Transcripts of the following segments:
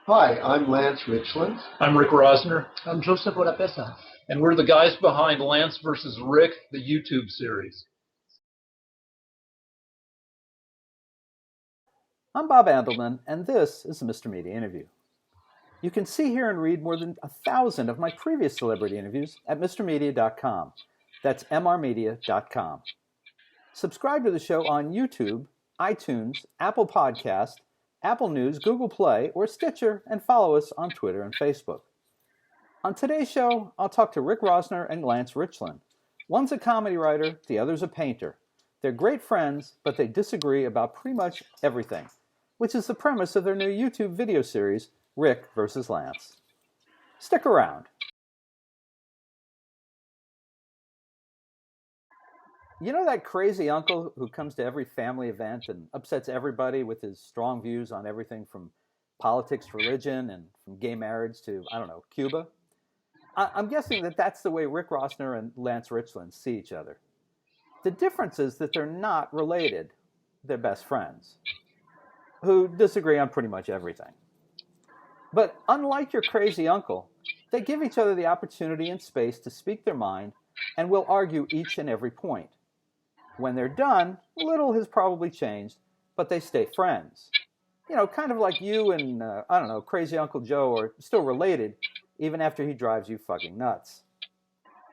Hi, I'm Lance Richlin. I'm Rick Rosner. I'm Joseph Orapeza. And we're the guys behind Lance versus Rick, the YouTube series. I'm Bob Andelman, and this is the Mr. Media Interview. You can see, hear, and read more than 1,000 of my previous celebrity interviews at mrmedia.com. That's mrmedia.com. Subscribe to the show on YouTube, iTunes, Apple Podcast, Apple News, Google Play, or Stitcher, and follow us on Twitter and Facebook. On today's show, I'll talk to Rick Rosner and Lance Richlin. One's a comedy writer, the other's a painter. They're great friends, but they disagree about pretty much everything, which is the premise of their new YouTube video series, Rick versus Lance. Stick around. You know that crazy uncle who comes to every family event and upsets everybody with his strong views on everything from politics to religion and from gay marriage to, Cuba? I'm guessing that that's the way Rick Rosner and Lance Richlin see each other. The difference is that they're not related. They're best friends who disagree on pretty much everything. But unlike your crazy uncle, they give each other the opportunity and space to speak their mind and will argue each and every point. When they're done, little has probably changed, but they stay friends. You know, kind of like you and, Crazy Uncle Joe are still related, even after he drives you fucking nuts.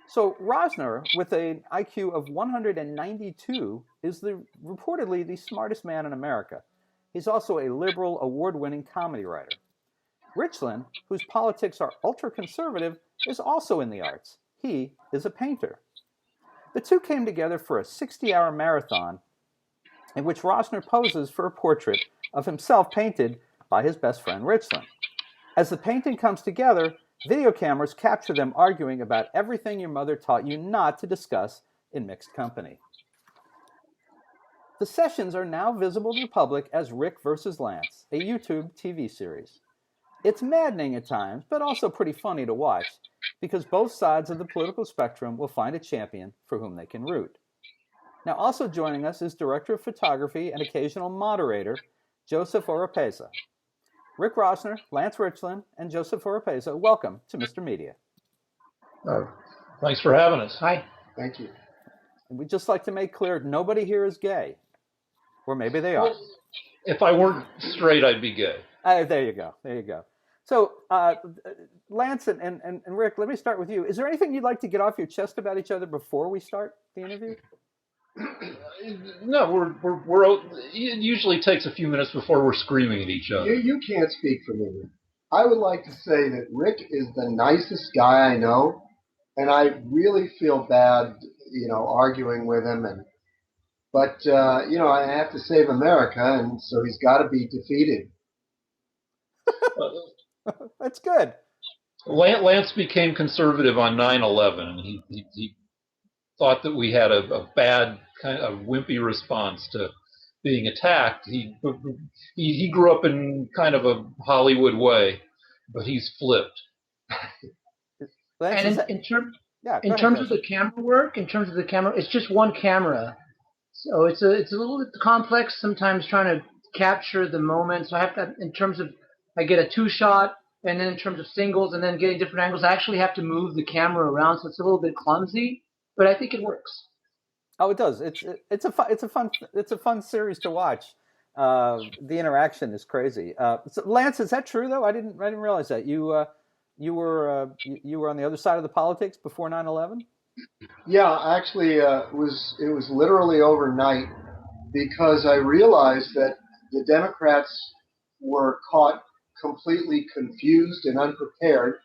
So Rosner, with an IQ of 192, is reportedly the smartest man in America. He's also a liberal, award-winning comedy writer. Richlin, whose politics are ultra-conservative, is also in the arts. He is a painter. The two came together for a 60-hour marathon in which Rosner poses for a portrait of himself painted by his best friend Richlin. As the painting comes together, video cameras capture them arguing about everything your mother taught you not to discuss in mixed company. The sessions are now visible to the public as Rick versus Lance, a YouTube TV series. It's maddening at times, but also pretty funny to watch, because both sides of the political spectrum will find a champion for whom they can root. Now, also joining us is Director of Photography and occasional moderator, Joseph Orapeza. Rick Rosner, Lance Richlin, and Joseph Orapeza, welcome to Mr. Media. Thanks for having us. Hi. Thank you. And we'd just like to make clear, nobody here is gay. Or maybe they are. Well, if I weren't straight, I'd be gay. There you go. So, Lance and Rick, let me start with you. Is there anything you'd like to get off your chest about each other before we start the interview? No, it usually takes a few minutes before we're screaming at each other. You can't speak for me, Rick. I would like to say that Rick is the nicest guy I know, and I really feel bad, arguing with him. But I have to save America, and so he's got to be defeated. That's good. Lance became conservative on 9/11. He thought that we had a bad, kind of wimpy response to being attacked. He grew up in kind of a Hollywood way, but he's flipped. And in terms of the camera work, it's just one camera, so it's a little bit complex sometimes trying to capture the moment. So I have to, I get a two-shot, and then in terms of singles, and then getting different angles, I actually have to move the camera around, so it's a little bit clumsy, but I think it works. Oh, it does. It's a fun series to watch. The interaction is crazy. So Lance, is that true though? I didn't realize that you were on the other side of the politics before 9/11. Yeah, actually, it was literally overnight, because I realized that the Democrats were caught completely confused and unprepared,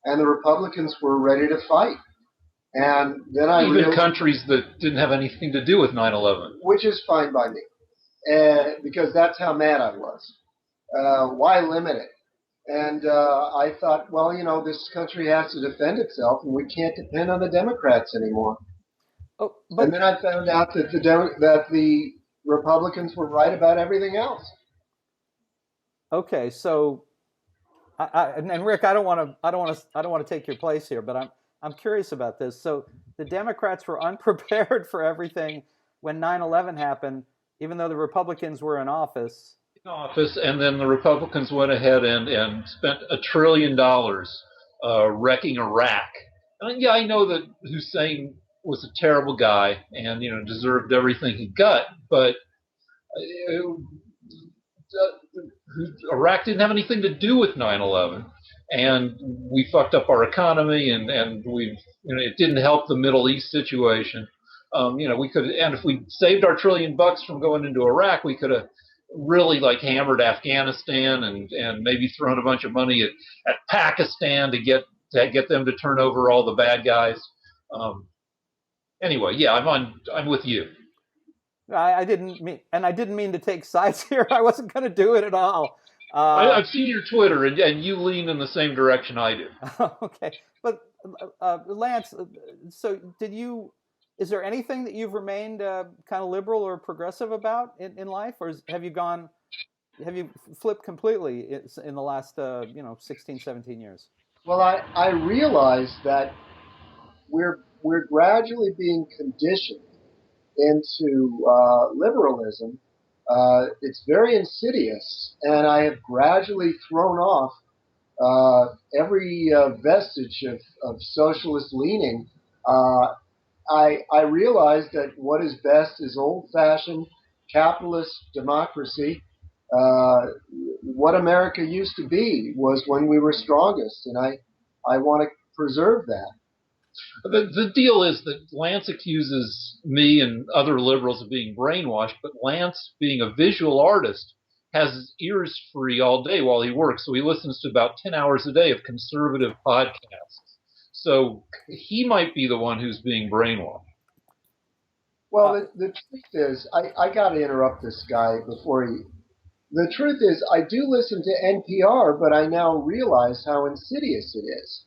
and the Republicans were ready to fight. And then I realized countries that didn't have anything to do with 9/11, which is fine by me, because that's how mad I was. Why limit it? And I thought, well, this country has to defend itself, and we can't depend on the Democrats anymore. And then I found out that the Republicans were right about everything else. Okay, so, and Rick, I don't want to take your place here, but I'm curious about this. So the Democrats were unprepared for everything when 9/11 happened, even though the Republicans were in office. office, and then the Republicans went ahead and spent $1 trillion wrecking Iraq. And yeah, I know that Hussein was a terrible guy and deserved everything he got, but Iraq didn't have anything to do with 9/11, and we fucked up our economy, and we it didn't help the Middle East situation. We could, and if we saved our $1 trillion from going into Iraq, we could have really hammered Afghanistan and maybe thrown a bunch of money at Pakistan to get them to turn over all the bad guys. Anyway, yeah, I'm with you. I didn't mean to take sides here. I wasn't going to do it at all. I've seen your Twitter, and you lean in the same direction I do. Okay, but Lance, so is there anything that you've remained kind of liberal or progressive about in life, or have you flipped completely in the last 16, 17 years? Well, I realize that we're gradually being conditioned into liberalism. It's very insidious, and I have gradually thrown off every vestige of socialist leaning. I realize that what is best is old-fashioned capitalist democracy. What America used to be was when we were strongest, and I want to preserve that. The deal is that Lance accuses me and other liberals of being brainwashed, but Lance, being a visual artist, has his ears free all day while he works, so he listens to about 10 hours a day of conservative podcasts. So he might be the one who's being brainwashed. Well, the truth is, I got to interrupt this guy before he... The truth is, I do listen to NPR, but I now realize how insidious it is.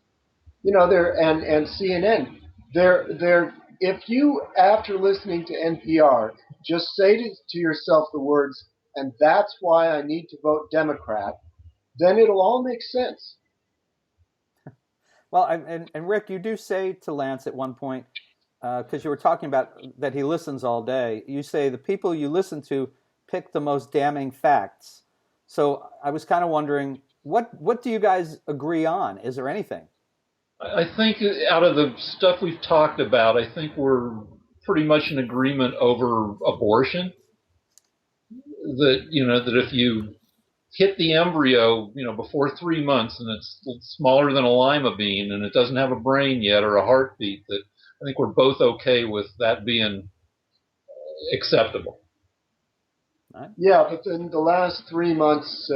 And CNN. If you, after listening to NPR, just say to yourself the words, "and that's why I need to vote Democrat," then it'll all make sense. Well, and Rick, you do say to Lance at one point, because you were talking about that he listens all day, you say the people you listen to pick the most damning facts. So I was kind of wondering, what do you guys agree on? Is there anything? I think out of the stuff we've talked about, I think we're pretty much in agreement over abortion. That if you hit the embryo, before 3 months, and it's smaller than a lima bean, and it doesn't have a brain yet or a heartbeat, that I think we're both okay with that being acceptable. Right. Yeah, but in the last 3 months,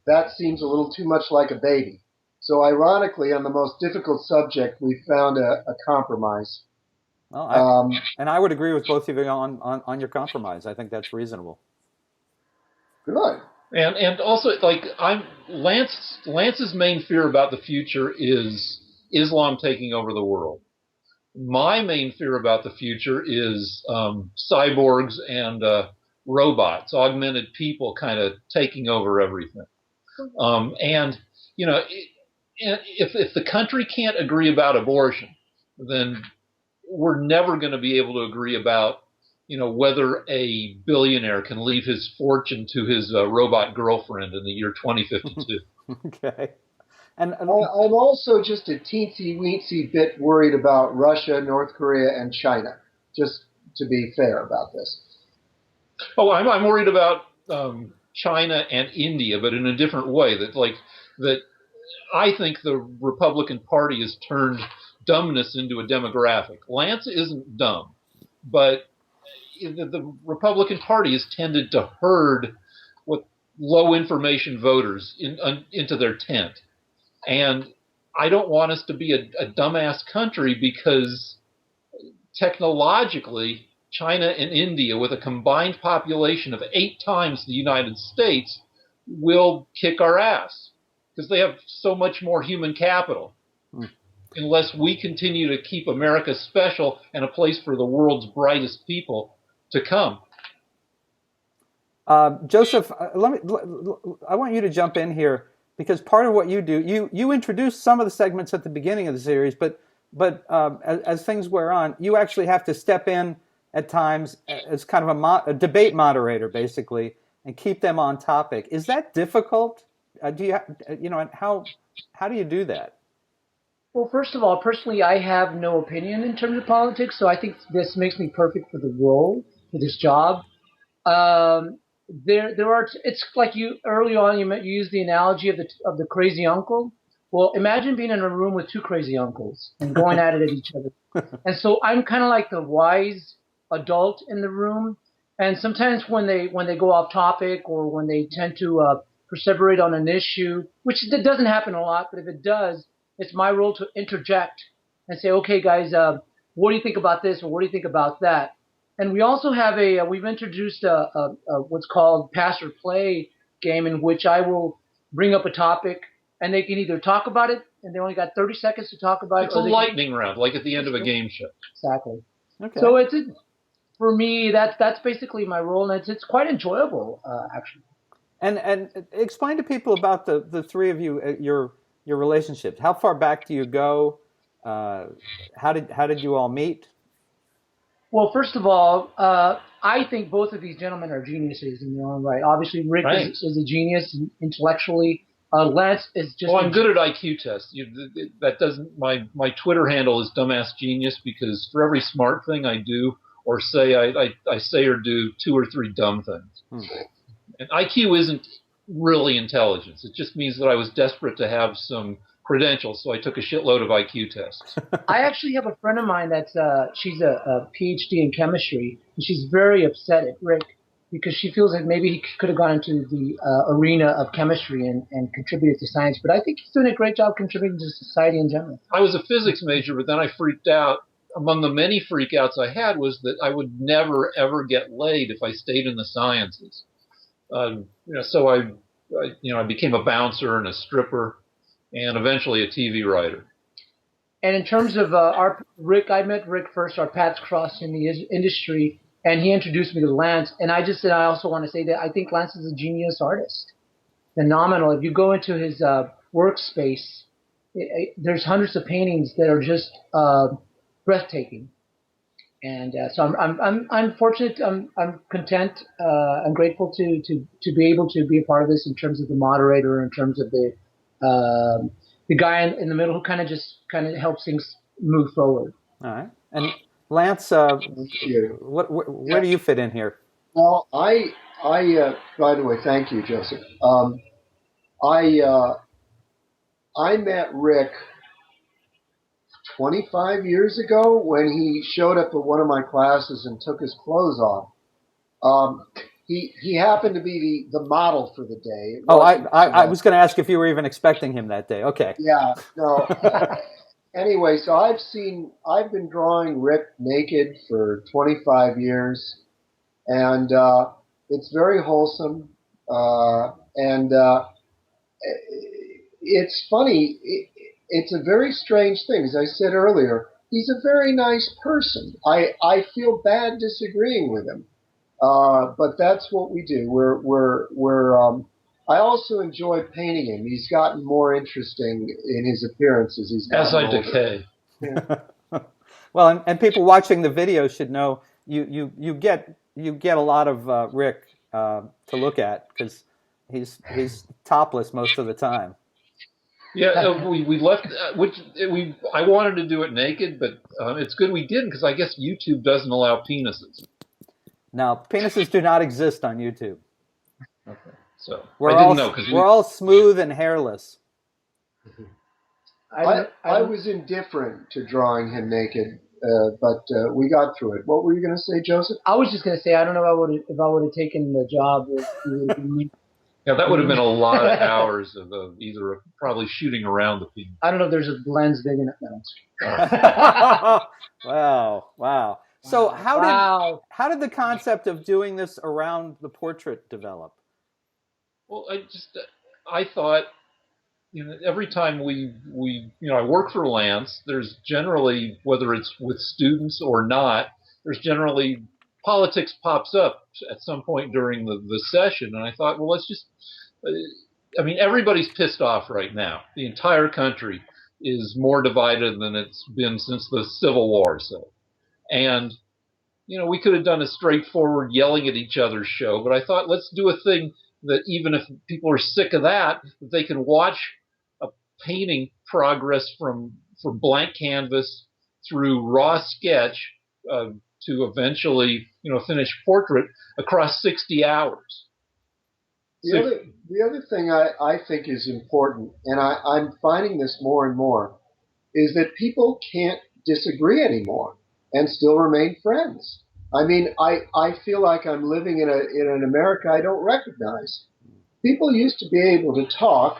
that seems a little too much like a baby. So ironically, on the most difficult subject, we found a compromise. Well, and I would agree with both of you on your compromise. I think that's reasonable. Good. And also, Lance's main fear about the future is Islam taking over the world. My main fear about the future is cyborgs and robots, augmented people, kind of taking over everything. If the country can't agree about abortion, then we're never going to be able to agree about, whether a billionaire can leave his fortune to his robot girlfriend in the year 2052. Okay. And I'm also just a teensy-weensy bit worried about Russia, North Korea, and China, just to be fair about this. Oh, I'm worried about China and India, but in a different way. That I think the Republican Party has turned dumbness into a demographic. Lance isn't dumb, but the Republican Party has tended to herd with low information voters into their tent. And I don't want us to be a dumbass country, because technologically, China and India, with a combined population of 8 times the United States, will kick our ass, because they have so much more human capital. Unless we continue to keep America special and a place for the world's brightest people to come. Joseph, I want you to jump in here, because part of what you do, you introduced some of the segments at the beginning of the series, but as things wear on, you actually have to step in at times as kind of a debate moderator, basically, and keep them on topic. Is that difficult? Do you, and how do you do that? Well, first of all, personally, I have no opinion in terms of politics, so I think this makes me perfect for the role, for this job. There are. It's like you early on. You used the analogy of the crazy uncle. Well, imagine being in a room with two crazy uncles and going at it at each other. And so I'm kind of like the wise adult in the room. And sometimes when they go off topic or when they tend to perseverate on an issue, which doesn't happen a lot, but if it does, it's my role to interject and say, okay, guys, what do you think about this or what do you think about that? And we also have we've introduced a what's called pass or play game in which I will bring up a topic and they can either talk about it and they only got 30 seconds to talk about it. It's a lightning round, like at the end of a game show. Exactly. Okay. So for me, that's basically my role, and it's quite enjoyable, actually. And explain to people about the three of you, your relationships. How far back do you go? How did you all meet? Well, first of all, I think both of these gentlemen are geniuses in their own right. Obviously, Rick is a genius intellectually. Lance is just. Oh, I'm good at IQ tests. That doesn't. My Twitter handle is dumbass genius because for every smart thing I do or say, I say or do 2 or 3 dumb things. And IQ isn't really intelligence. It just means that I was desperate to have some credentials, so I took a shitload of IQ tests. I actually have a friend of mine that's she's a PhD in chemistry, and she's very upset at Rick because she feels that maybe he could have gone into the arena of chemistry and contributed to science. But I think he's doing a great job contributing to society in general. I was a physics major, but then I freaked out. Among the many freakouts I had was that I would never, ever get laid if I stayed in the sciences. So I became a bouncer and a stripper and eventually a TV writer. And in terms of Rick, I met Rick first. Our paths crossed in the industry, and he introduced me to Lance. And I also want to say that I think Lance is a genius artist. Phenomenal. If you go into his workspace, there's hundreds of paintings that are just breathtaking. And so I'm fortunate. I'm content. I'm grateful to be able to be a part of this in terms of the moderator, in terms of the guy in the middle who kind of helps things move forward. All right. And Lance, where do you fit in here? Well, I by the way, thank you, Joseph. I met Rick 25 years ago when he showed up at one of my classes and took his clothes off. He happened to be the model for the day. I was going to ask if you were even expecting him that day. Okay. Yeah, no. Anyway, so I've been drawing Rick naked for 25 years, and it's very wholesome, and it's funny. It's a very strange thing. As I said earlier, he's a very nice person. I feel bad disagreeing with him. But that's what we do. I also enjoy painting him. He's gotten more interesting in his appearances. As I decay. Yeah. Well, and people watching the video should know you get a lot of Rick to look at because he's topless most of the time. Yeah, we left. I wanted to do it naked, but it's good we didn't because I guess YouTube doesn't allow penises. Now, penises do not exist on YouTube. Okay, so we're I didn't know because we're all smooth and hairless. I was indifferent to drawing him naked, but we got through it. What were you going to say, Joseph? I was just going to say I don't know if I would have taken the job. Yeah, that would have been a lot of hours of either probably shooting around the penis. I don't know if there's a lens big enough. Wow. So how did the concept of doing this around the portrait develop? Well, I thought, every time I work for Lance, there's generally, whether it's with students or not, there's generally politics pops up at some point during the session, and I thought, well, let's just, everybody's pissed off right now. The entire country is more divided than it's been since the Civil War, so. And we could have done a straightforward yelling at each other show, but I thought let's do a thing that even if people are sick of that, they can watch a painting progress from blank canvas through raw sketch to eventually, finished portrait across 60 hours. The other thing I think is important, and I'm finding this more and more, is that people can't disagree anymore and still remain friends. I mean, I feel like I'm living in an America I don't recognize. People used to be able to talk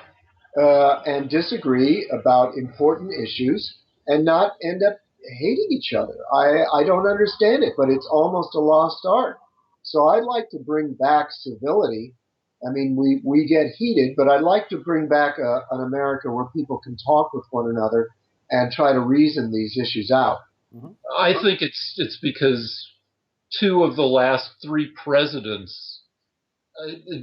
and disagree about important issues and not end up hating each other. I don't understand it, but it's almost a lost art. So I'd like to bring back civility. I mean, we get heated, but I'd like to bring back an America where people can talk with one another and try to reason these issues out. I think it's because two of the last three presidents,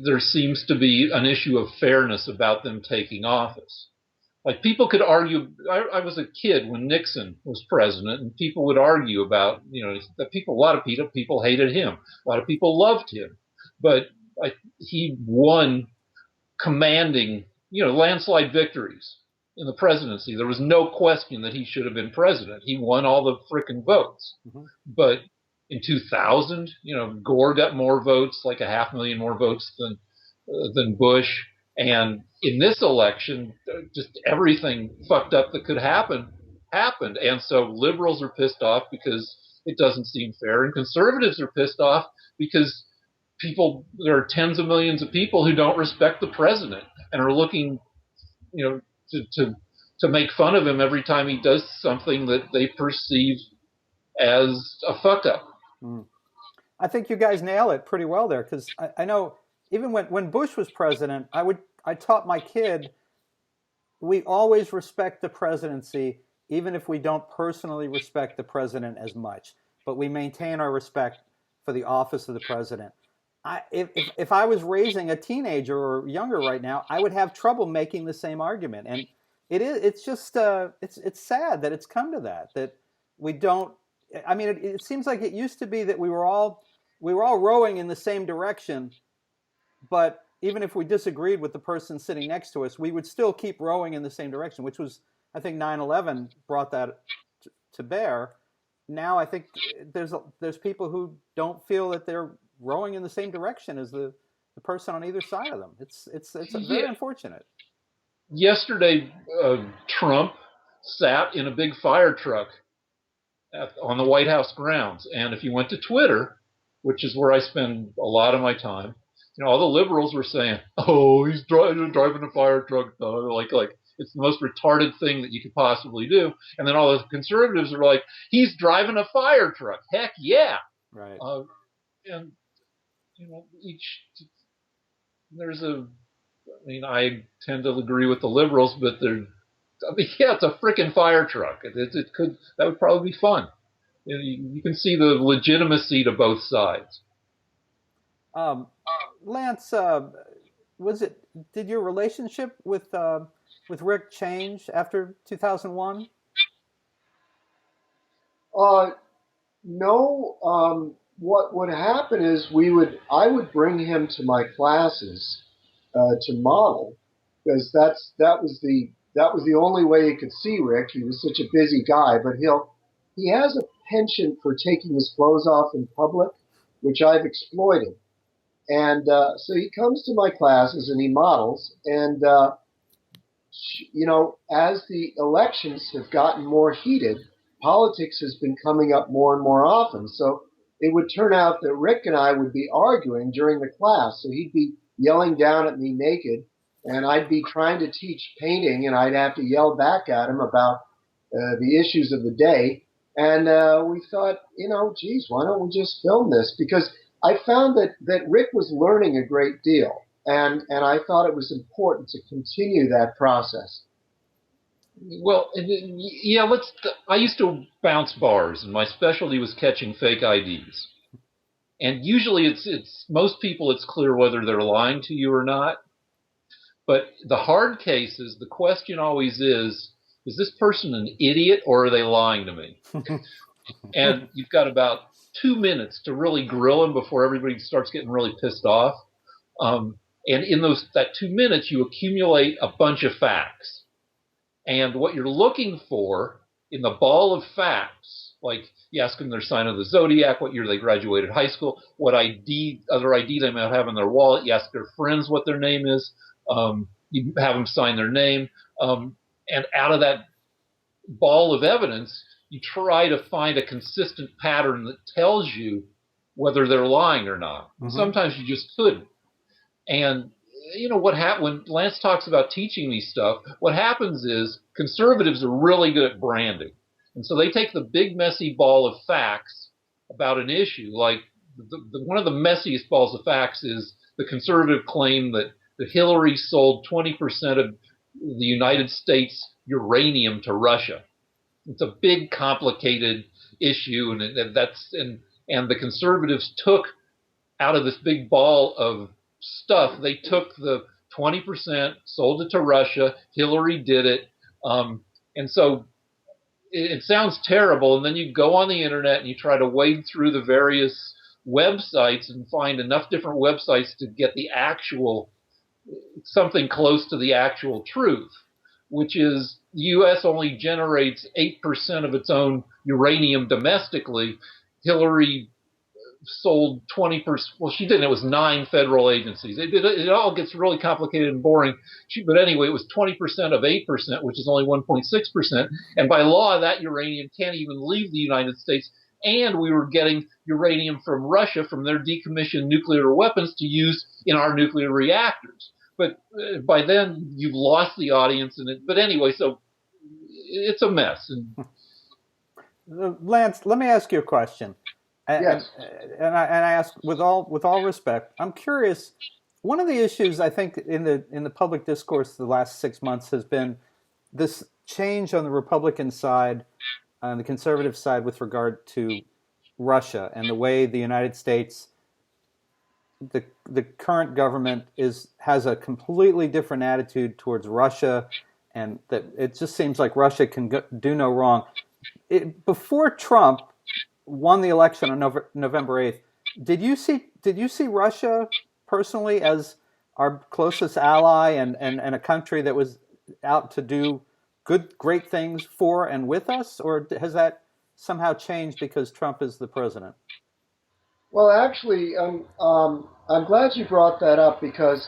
there seems to be an issue of fairness about them taking office. Like people could argue. I was a kid when Nixon was president, and people would argue about, that a lot of people hated him, a lot of people loved him, but he won commanding, landslide victories in the presidency. There was no question that he should have been president. He won all the frickin' votes. But in 2000, Gore got more votes, like 500,000 more votes than Bush. And in this election, just everything fucked up that could happen happened. And so liberals are pissed off because it doesn't seem fair, and conservatives are pissed off because there are tens of millions of people who don't respect the president and are looking, to make fun of him every time he does something that they perceive as a fuck up. I think you guys nail it pretty well there, because I know even when Bush was president, I taught my kid, we always respect the presidency, even if we don't personally respect the president as much, but we maintain our respect for the office of the president. If I was raising a teenager or younger right now, I would have trouble making the same argument. And it's just it's sad that it's come to that we don't. I mean, it seems like it used to be that we were all rowing in the same direction, but even if we disagreed with the person sitting next to us, we would still keep rowing in the same direction, which was, I think, 9/11 brought that to bear. Now I think there's people who don't feel that they're rowing in the same direction as the person on either side of them. It's very unfortunate. Yesterday, Trump sat in a big fire truck on the White House grounds, and if you went to Twitter, which is where I spend a lot of my time, all the liberals were saying, "Oh, he's driving a fire truck," like it's the most retarded thing that you could possibly do. And then all the conservatives are like, "He's driving a fire truck. Heck yeah!" Right. And I tend to agree with the liberals, but it's a freaking fire truck. That would probably be fun. You can see the legitimacy to both sides. Lance, did your relationship with Rick change after 2001? No. What would happen is I would bring him to my classes to model, because that was the only way you could see Rick. He was such a busy guy, but he has a penchant for taking his clothes off in public, which I've exploited. And so he comes to my classes and he models. And, as the elections have gotten more heated, politics has been coming up more and more often. So it would turn out that Rick and I would be arguing during the class. So he'd be yelling down at me naked, and I'd be trying to teach painting, and I'd have to yell back at him about the issues of the day. And we thought, geez, why don't we just film this? Because I found that Rick was learning a great deal, and I thought it was important to continue that process. Well, yeah, I used to bounce bars, and my specialty was catching fake IDs. And usually it's most people, it's clear whether they're lying to you or not. But the hard cases, the question always is this person an idiot or are they lying to me? And you've got about 2 minutes to really grill him before everybody starts getting really pissed off. And in that 2 minutes, you accumulate a bunch of facts. And what you're looking for in the ball of facts, like you ask them their sign of the zodiac, what year they graduated high school, what other ID they might have in their wallet. You ask their friends what their name is. You have them sign their name. And out of that ball of evidence, you try to find a consistent pattern that tells you whether they're lying or not. Mm-hmm. Sometimes you just couldn't. And what when Lance talks about teaching me stuff, what happens is conservatives are really good at branding. And so they take the big messy ball of facts about an issue, like one of the messiest balls of facts is the conservative claim that Hillary sold 20% of the United States uranium to Russia. It's a big, complicated issue, and the conservatives took out of this big ball of stuff, they took the 20%, sold it to Russia. Hillary did it, and so it sounds terrible. And then you go on the internet and you try to wade through the various websites and find enough different websites to get the actual something close to the actual truth, which is the U.S. only generates 8% of its own uranium domestically. Hillary sold 20%. Well, she didn't. It was 9 federal agencies. It all gets really complicated and boring. But anyway, it was 20% of 8%, which is only 1.6%. And by law, that uranium can't even leave the United States. And we were getting uranium from Russia, from their decommissioned nuclear weapons to use in our nuclear reactors. But by then, you've lost the audience. But anyway, so it's a mess. Lance, let me ask you a question. Yes. And I ask with all respect, I'm curious. One of the issues I think in the public discourse the last 6 months has been this change on the Republican side, on the conservative side, with regard to Russia and the way the United States, the current government has a completely different attitude towards Russia, and that it just seems like Russia can do no wrong. Before Trump won the election on November 8th, did you see Russia personally as our closest ally and a country that was out to do great things for and with us, or has that somehow changed because Trump is the president? Well, actually, I'm glad you brought that up, because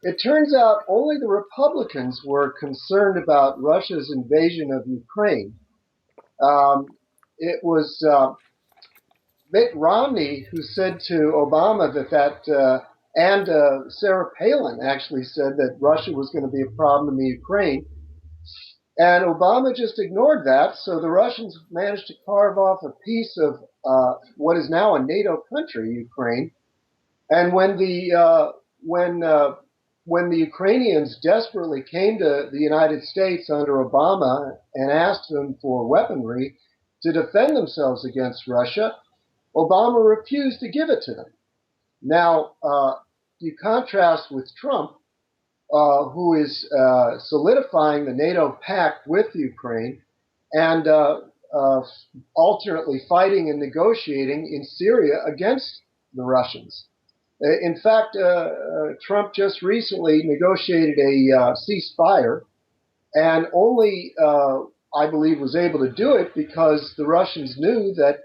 it turns out only the Republicans were concerned about Russia's invasion of Ukraine. It was Mitt Romney who said to Obama and Sarah Palin actually said that Russia was going to be a problem in the Ukraine. And Obama just ignored that, so the Russians managed to carve off a piece of what is now a NATO country, Ukraine. And when the Ukrainians desperately came to the United States under Obama and asked them for weaponry to defend themselves against Russia, Obama refused to give it to them. Now, you contrast with Trump, who is solidifying the NATO pact with Ukraine and alternately fighting and negotiating in Syria against the Russians. In fact, Trump just recently negotiated a ceasefire, and only, I believe, was able to do it because the Russians knew that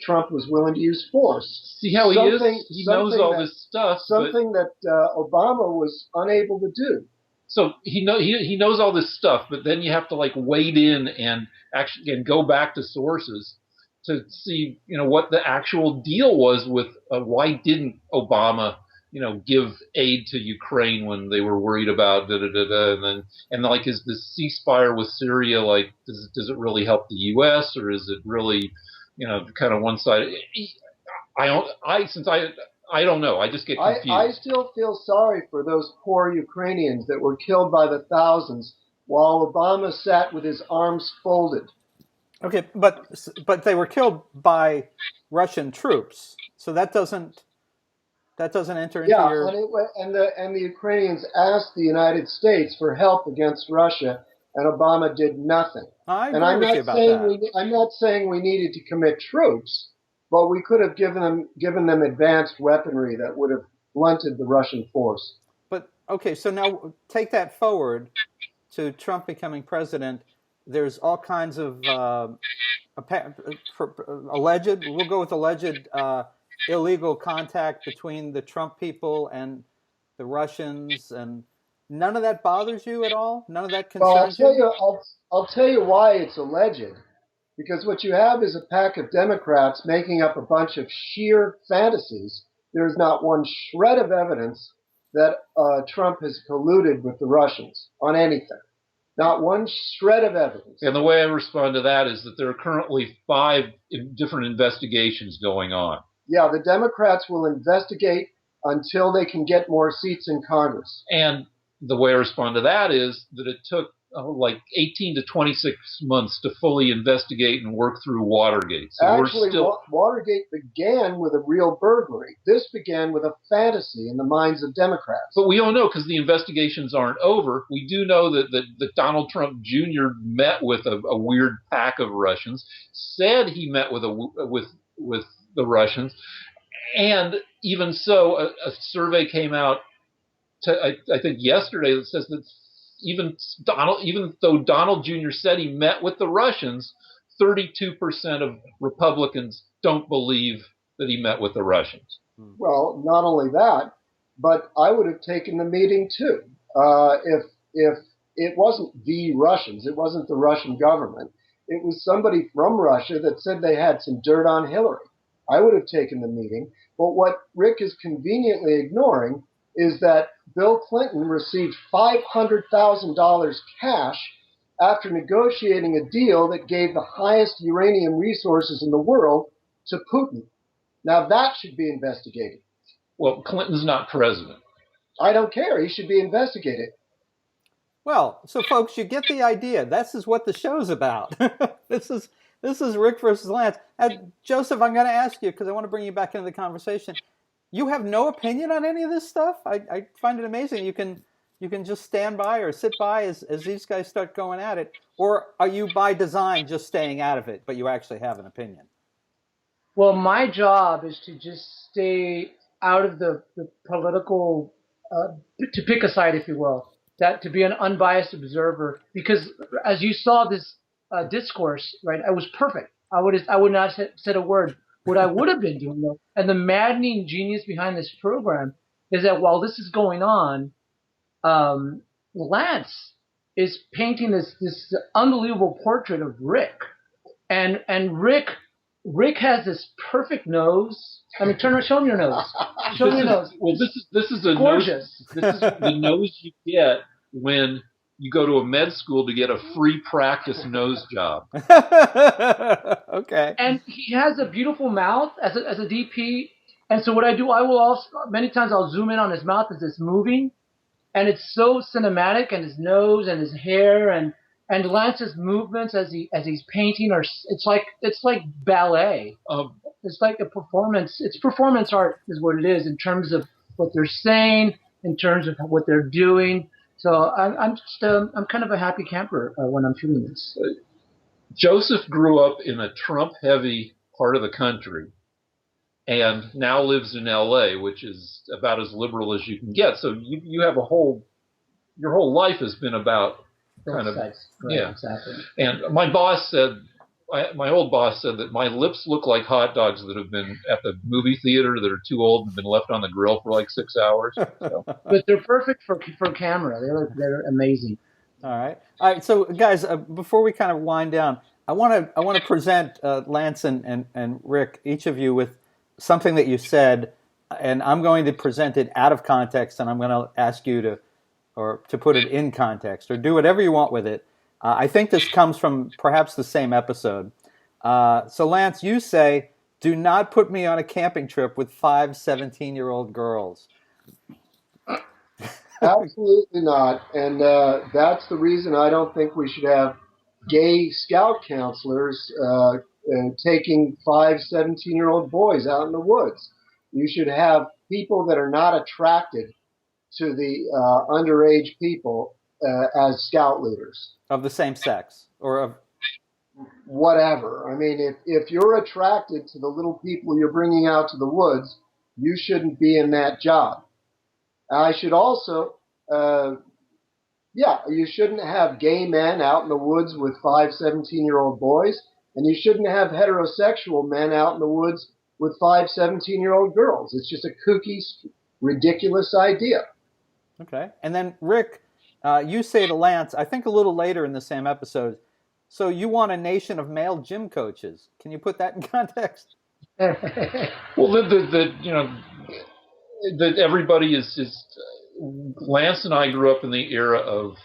Trump was willing to use force. See how he is? He knows all this stuff. Something that Obama was unable to do. So he knows all this stuff, but then you have to wade in and actually go back to sources to see what the actual deal was with why didn't Obama give aid to Ukraine when they were worried about and is this ceasefire with Syria does it really help the U.S. or is it really kind of one sided? I don't know. I just get confused. I still feel sorry for those poor Ukrainians that were killed by the thousands while Obama sat with his arms folded. Okay, but they were killed by Russian troops, so that doesn't enter into your. And the Ukrainians asked the United States for help against Russia, and Obama did nothing. I agree with you about that. I'm not saying we needed to commit troops, but we could have given them advanced weaponry that would have blunted the Russian force. But okay, so now take that forward to Trump becoming president. There's all kinds of alleged. We'll go with alleged illegal contact between the Trump people and the Russians, and none of that bothers you at all. None of that concerns you. I'll tell you why it's alleged. Because what you have is a pack of Democrats making up a bunch of sheer fantasies. There's not one shred of evidence that Trump has colluded with the Russians on anything. Not one shred of evidence. And the way I respond to that is that there are currently 5 different investigations going on. Yeah, the Democrats will investigate until they can get more seats in Congress. And the way I respond to that is that it took like 18 to 26 months to fully investigate and work through Watergate. So actually, Watergate began with a real burglary. This began with a fantasy in the minds of Democrats. But we don't know because the investigations aren't over. We do know that Donald Trump Jr. met with a weird pack of Russians, said he met with the Russians, and even so, a survey came out, I think yesterday, that says that even though Donald Jr. said he met with the Russians, 32% of Republicans don't believe that he met with the Russians. Well, not only that, but I would have taken the meeting too. If it wasn't the Russians, it wasn't the Russian government, it was somebody from Russia that said they had some dirt on Hillary. I would have taken the meeting. But what Rick is conveniently ignoring is that Bill Clinton received $500,000 cash after negotiating a deal that gave the highest uranium resources in the world to Putin. Now that should be investigated. Well, Clinton's not president. I don't care. He should be investigated. Well, so folks, you get the idea. This is what the show's about. This is Rick versus Lance. Joseph, I'm going to ask you because I want to bring you back into the conversation. You have no opinion on any of this stuff? I find it amazing. You can just stand by or sit by as these guys start going at it, or are you by design just staying out of it, but you actually have an opinion? Well, my job is to just stay out of the political, to pick a side, if you will, that to be an unbiased observer. Because as you saw this discourse, right, I was perfect. I would not have said a word. What I would have been doing, though, and the maddening genius behind this program is that while this is going on, Lance is painting this unbelievable portrait of Rick, and Rick has this perfect nose. I mean, show him your nose. Show him your nose. Well, this is a gorgeous nose. This is the nose you get when you go to a med school to get a free practice nose job. Okay. And he has a beautiful mouth as a DP. And so what I do, I will also, many times I'll zoom in on his mouth as it's moving. And it's so cinematic, and his nose and his hair and Lance's movements as he's painting it's like ballet. It's like a performance. It's performance art is what it is in terms of what they're saying, in terms of what they're doing. So I'm kind of a happy camper when I'm shooting this. Joseph grew up in a Trump-heavy part of the country, and now lives in L.A., which is about as liberal as you can get. So you have your whole life has been about kind of right, yeah. Exactly. And my old boss said that my lips look like hot dogs that have been at the movie theater that are too old and been left on the grill for like 6 hours. So. But they're perfect for camera. They're amazing. All right. So guys, before we kind of wind down, I want to present Lance and Rick, each of you, with something that you said, and I'm going to present it out of context, and I'm going to ask you to put it in context, or do whatever you want with it. I think this comes from perhaps the same episode. So Lance, you say, "Do not put me on a camping trip with 5 17-year-old girls." Absolutely not. And that's the reason I don't think we should have gay scout counselors taking 5 17-year-old boys out in the woods. You should have people that are not attracted to the underage people as scout leaders. Of the same sex, or of... whatever. I mean, if you're attracted to the little people you're bringing out to the woods, you shouldn't be in that job. I should also, you shouldn't have gay men out in the woods with 5 17-year-old boys, and you shouldn't have heterosexual men out in the woods with 5 17-year-old girls. It's just a kooky, ridiculous idea. Okay. And then, Rick, you say to Lance, I think a little later in the same episode, so you want a nation of male gym coaches. Can you put that in context? Well, that everybody is Lance and I grew up in the era of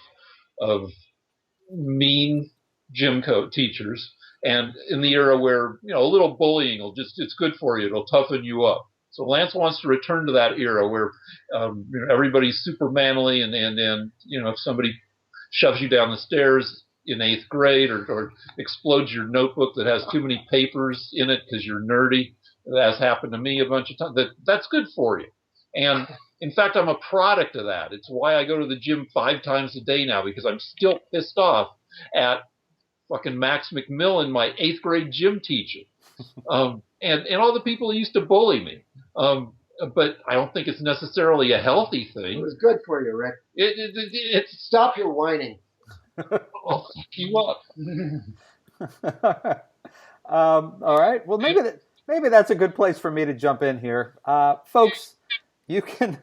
mean gym teachers, and in the era where a little bullying it's good for you, it'll toughen you up. So Lance wants to return to that era where everybody's super manly, and if somebody shoves you down the stairs in 8th grade or explodes your notebook that has too many papers in it because you're nerdy, that's happened to me a bunch of times, that's good for you. And in fact, I'm a product of that. It's why I go to the gym 5 times a day now, because I'm still pissed off at fucking Max McMillan, my 8th grade gym teacher, and all the people who used to bully me. But I don't think it's necessarily a healthy thing. It was good for you, Rick. Stop your whining. I'll fuck you up. All right. Well, maybe that's a good place for me to jump in here, folks. You can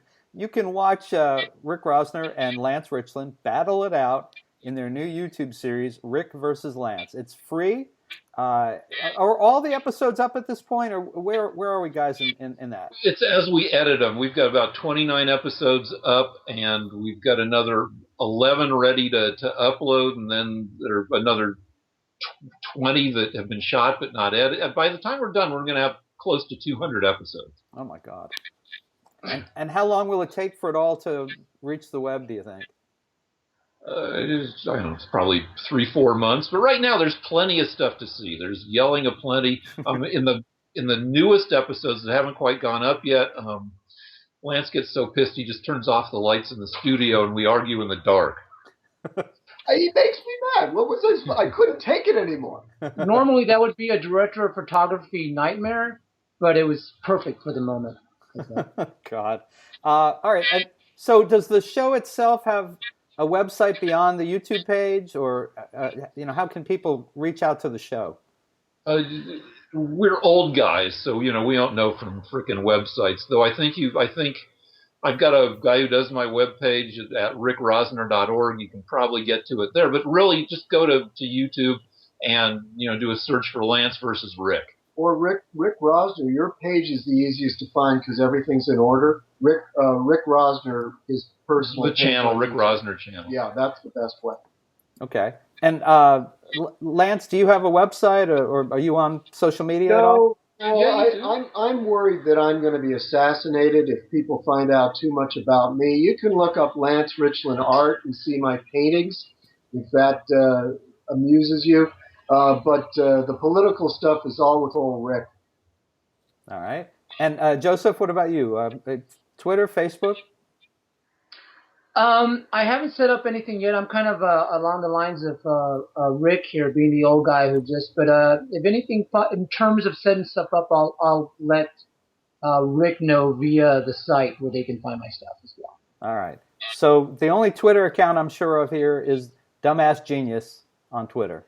watch Rick Rosner and Lance Richlin battle it out in their new YouTube series, Rick versus Lance. It's free. Are all the episodes up at this point, or where are we guys in that? It's as we edit them. We've got about 29 episodes up, and we've got another 11 ready to upload, and then there are another 20 that have been shot but not edited. By the time we're done, we're going to have close to 200 episodes. Oh my God. And how long will it take for it all to reach the web, do you think? I don't know, it's probably 3-4 months, but right now there's plenty of stuff to see. There's yelling aplenty. In the newest episodes that haven't quite gone up yet, Lance gets so pissed he just turns off the lights in the studio and we argue in the dark. He makes me mad. What was this? I couldn't take it anymore. Normally that would be a director of photography nightmare, but it was perfect for the moment. Okay. God. All right. And so does the show itself have a website beyond the YouTube page, or how can people reach out to the show? We're old guys, so we don't know from frickin' websites. Though I think I've got a guy who does my webpage at rickrosner.org. You can probably get to it there, but really just go to YouTube and do a search for Lance versus Rick. Or Rick Rosner. Your page is the easiest to find because everything's in order. Rick Rosner is personal. The channel, Rick Rosner channel. Yeah, that's the best way. Okay. And Lance, do you have a website, or are you on social media at all? No, I'm worried that I'm going to be assassinated if people find out too much about me. You can look up Lance Richlin art and see my paintings, if that amuses you. But the political stuff is all with old Rick. All right. And Joseph, what about you? Twitter, Facebook? I haven't set up anything yet. I'm kind of along the lines of Rick here, being the old guy who just. But if anything, in terms of setting stuff up, I'll let Rick know via the site where they can find my stuff as well. All right. So the only Twitter account I'm sure of here is Dumbass Genius on Twitter.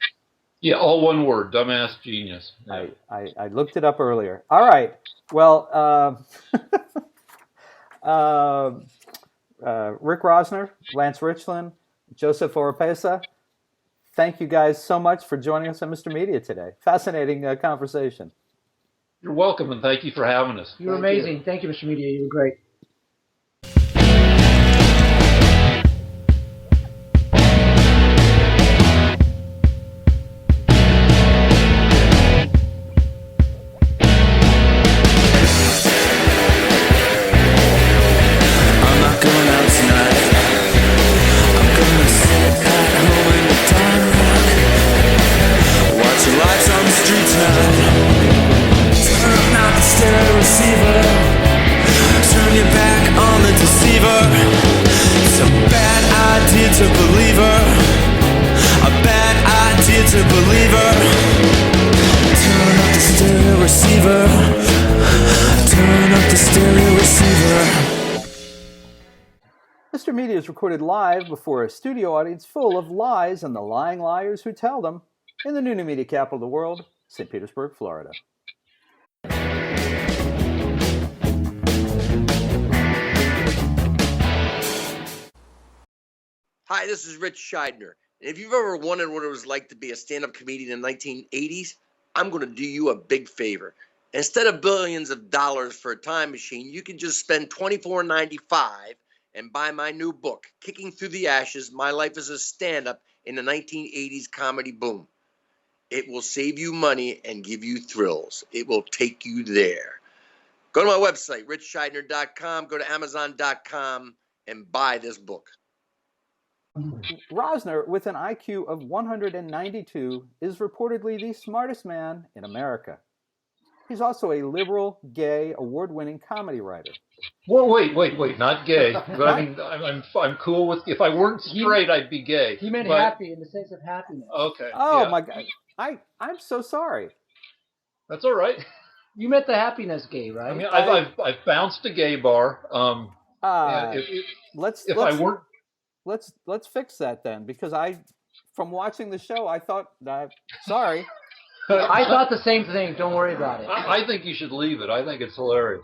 Yeah, all one word, Dumbass Genius. Yeah. I looked it up earlier. All right. Well, Rick Rosner, Lance Richlin, Joseph Orapeza, thank you guys so much for joining us on Mr. Media today. Fascinating conversation. You're welcome, and thank you for having us. You were amazing. Thank you, Mr. Media. You were great. Turn believer. Turn up the stereo receiver. Turn up the stereo receiver. Mr. Media is recorded live before a studio audience full of lies and the lying liars who tell them in the new media capital of the world, St. Petersburg, Florida. Hi, this is Rich Scheidner. And if you've ever wondered what it was like to be a stand-up comedian in the 1980s, I'm going to do you a big favor. Instead of billions of dollars for a time machine, you can just spend $24.95 and buy my new book, Kicking Through the Ashes, My Life as a Stand-Up in the 1980s Comedy Boom. It will save you money and give you thrills. It will take you there. Go to my website, richscheidner.com, go to amazon.com, and buy this book. Rosner, with an IQ of 192, is reportedly the smartest man in America. He's also a liberal, gay, award-winning comedy writer. Well, wait, not gay. But I mean, I'm cool with. If I weren't straight, I'd be gay. He meant happy in the sense of happiness. Okay. Oh, yeah. My God, I'm so sorry. That's all right. You meant the happiness gay, right? I mean, I've bounced a gay bar. Let's fix that then, because from watching the show, I thought that. Sorry. I thought the same thing. Don't worry about it. I think you should leave it. I think it's hilarious.